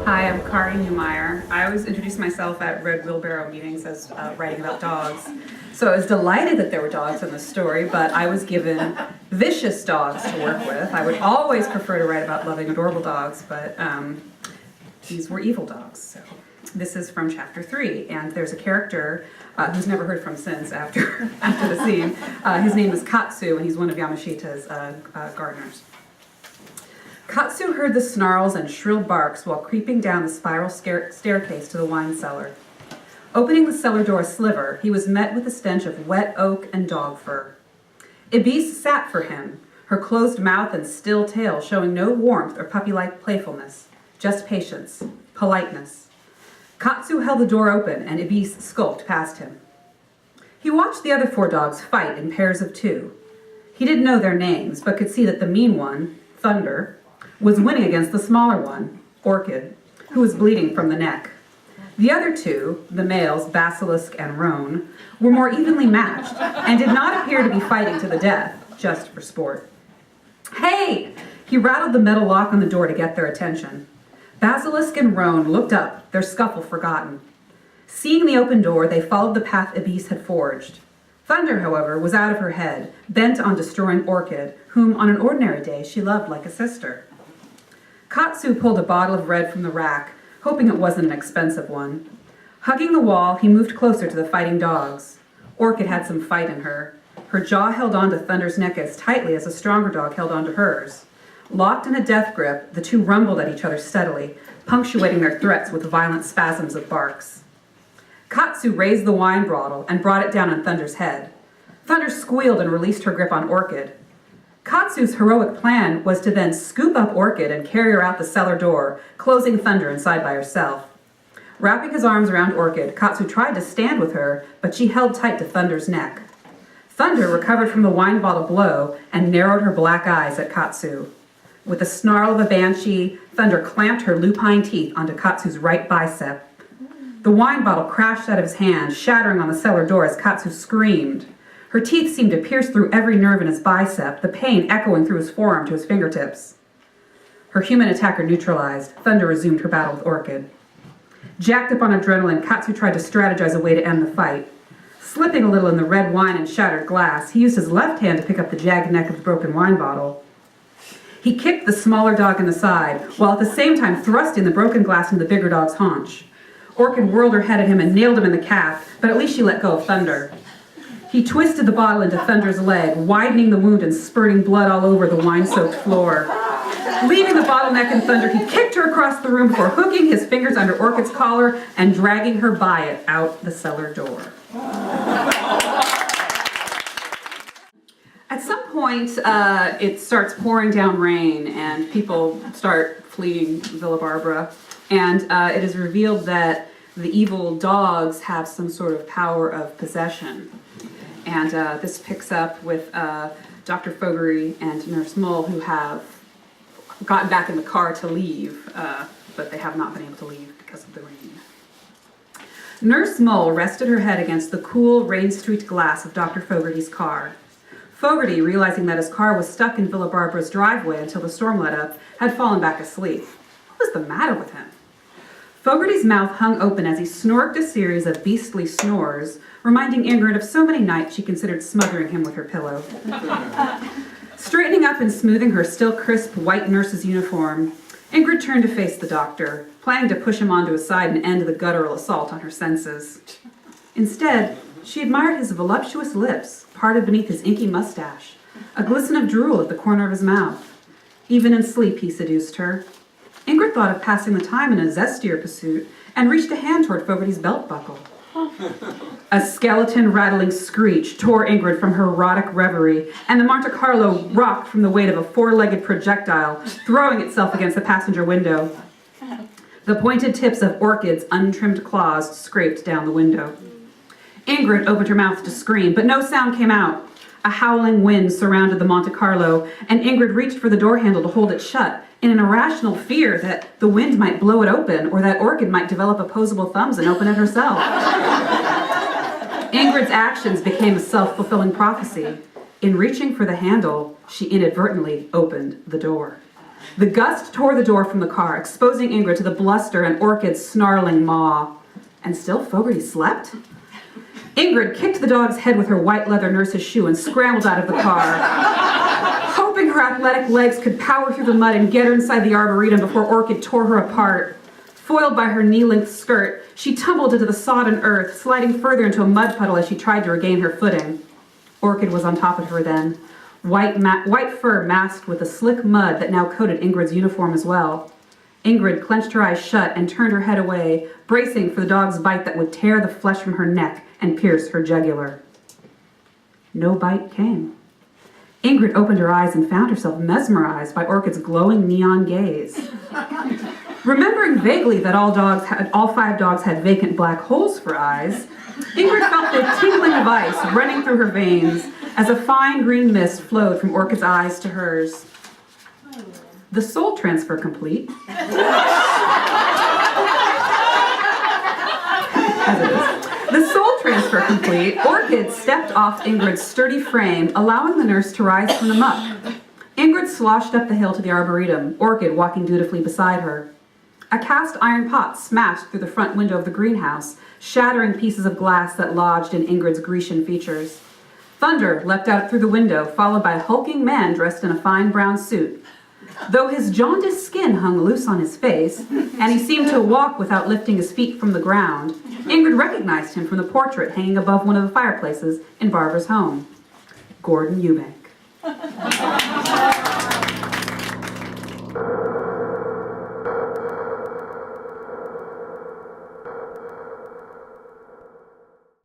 Hi, I'm Kari Neumeyer. I always introduce myself at Red Wheelbarrow meetings as writing about dogs. So I was delighted that there were dogs in the story, but I was given vicious dogs to work with. I would always prefer to write about loving, adorable dogs, but these were evil dogs. So this is from chapter 3, and there's a character who's never heard from since after the scene. His name is Katsu, and he's one of Yamashita's gardeners. Katsu heard the snarls and shrill barks while creeping down the spiral staircase to the wine cellar. Opening the cellar door a sliver, he was met with the stench of wet oak and dog fur. Ibis sat for him, her closed mouth and still tail showing no warmth or puppy-like playfulness, just patience, politeness. Katsu held the door open, and Ibis skulked past him. He watched the other 4 dogs fight in pairs of 2. He didn't know their names, but could see that the mean one, Thunder, was winning against the smaller one, Orchid, who was bleeding from the neck. The other 2, the males, Basilisk and Roan, were more evenly matched and did not appear to be fighting to the death, just for sport. Hey! He rattled the metal lock on the door to get their attention. Basilisk and Roan looked up, their scuffle forgotten. Seeing the open door, they followed the path Ibis had forged. Thunder, however, was out of her head, bent on destroying Orchid, whom on an ordinary day she loved like a sister. Katsu pulled a bottle of red from the rack, hoping it wasn't an expensive one. Hugging the wall, he moved closer to the fighting dogs. Orchid had some fight in her. Her jaw held onto Thunder's neck as tightly as a stronger dog held onto hers. Locked in a death grip, the 2 rumbled at each other steadily, punctuating their threats with violent spasms of barks. Katsu raised the wine bottle and brought it down on Thunder's head. Thunder squealed and released her grip on Orchid. Katsu's heroic plan was to then scoop up Orchid and carry her out the cellar door, closing Thunder inside by herself. Wrapping his arms around Orchid, Katsu tried to stand with her, but she held tight to Thunder's neck. Thunder recovered from the wine bottle blow and narrowed her black eyes at Katsu. With the snarl of a banshee, Thunder clamped her lupine teeth onto Katsu's right bicep. The wine bottle crashed out of his hand, shattering on the cellar door as Katsu screamed. Her teeth seemed to pierce through every nerve in his bicep, the pain echoing through his forearm to his fingertips. Her human attacker neutralized, Thunder resumed her battle with Orchid. Jacked up on adrenaline, Katsu tried to strategize a way to end the fight. Slipping a little in the red wine and shattered glass, he used his left hand to pick up the jagged neck of the broken wine bottle. He kicked the smaller dog in the side, while at the same time thrusting the broken glass into the bigger dog's haunch. Orchid whirled her head at him and nailed him in the calf, but at least she let go of Thunder. He twisted the bottle into Thunder's leg, widening the wound and spurting blood all over the wine-soaked floor. Leaving the bottleneck in Thunder, he kicked her across the room before hooking his fingers under Orchid's collar and dragging her by it out the cellar door. At some point, it starts pouring down rain and people start fleeing Villa Barbara. And it is revealed that the evil dogs have some sort of power of possession. And this picks up with Dr. Fogarty and Nurse Mull, who have gotten back in the car to leave, but they have not been able to leave because of the rain. Nurse Mull rested her head against the cool, rain-streaked glass of Dr. Fogarty's car. Fogarty, realizing that his car was stuck in Villa Barbara's driveway until the storm let up, had fallen back asleep. What was the matter with him? Fogarty's mouth hung open as he snorked a series of beastly snores, reminding Ingrid of so many nights she considered smothering him with her pillow. Straightening up and smoothing her still crisp white nurse's uniform, Ingrid turned to face the doctor, planning to push him onto his side and end the guttural assault on her senses. Instead, she admired his voluptuous lips, parted beneath his inky mustache, a glisten of drool at the corner of his mouth. Even in sleep, he seduced her. Ingrid thought of passing the time in a zestier pursuit and reached a hand toward Fogarty's belt buckle. A skeleton-rattling screech tore Ingrid from her erotic reverie, and the Monte Carlo rocked from the weight of a four-legged projectile, throwing itself against the passenger window. The pointed tips of Orchid's untrimmed claws scraped down the window. Ingrid opened her mouth to scream, but no sound came out. A howling wind surrounded the Monte Carlo, and Ingrid reached for the door handle to hold it shut, in an irrational fear that the wind might blow it open or that Orchid might develop opposable thumbs and open it herself. Ingrid Ingrid's actions became a self-fulfilling prophecy. In reaching for the handle, she inadvertently opened the door. The gust tore the door from the car, exposing Ingrid to the bluster and Orchid's snarling maw. And still Fogarty slept? Ingrid kicked the dog's head with her white leather nurse's shoe and scrambled out of the car, hoping her athletic legs could power through the mud and get her inside the Arboretum before Orchid tore her apart. Foiled by her knee-length skirt, she tumbled into the sodden earth, sliding further into a mud puddle as she tried to regain her footing. Orchid was on top of her then, white fur masked with the slick mud that now coated Ingrid's uniform as well. Ingrid clenched her eyes shut and turned her head away, bracing for the dog's bite that would tear the flesh from her neck and pierce her jugular. No bite came. Ingrid opened her eyes and found herself mesmerized by Orchid's glowing neon gaze. Remembering vaguely that all 5 dogs had vacant black holes for eyes, Ingrid felt the tingling of ice running through her veins as a fine green mist flowed from Orchid's eyes to hers. The soul transfer complete. As it is. The soul transfer complete, Orchid stepped off Ingrid's sturdy frame, allowing the nurse to rise from the muck. Ingrid sloshed up the hill to the Arboretum, Orchid walking dutifully beside her. A cast iron pot smashed through the front window of the greenhouse, shattering pieces of glass that lodged in Ingrid's Grecian features. Thunder leapt out through the window, followed by a hulking man dressed in a fine brown suit. Though his jaundiced skin hung loose on his face, and he seemed to walk without lifting his feet from the ground, Ingrid recognized him from the portrait hanging above one of the fireplaces in Barbara's home. Gordon Eubank.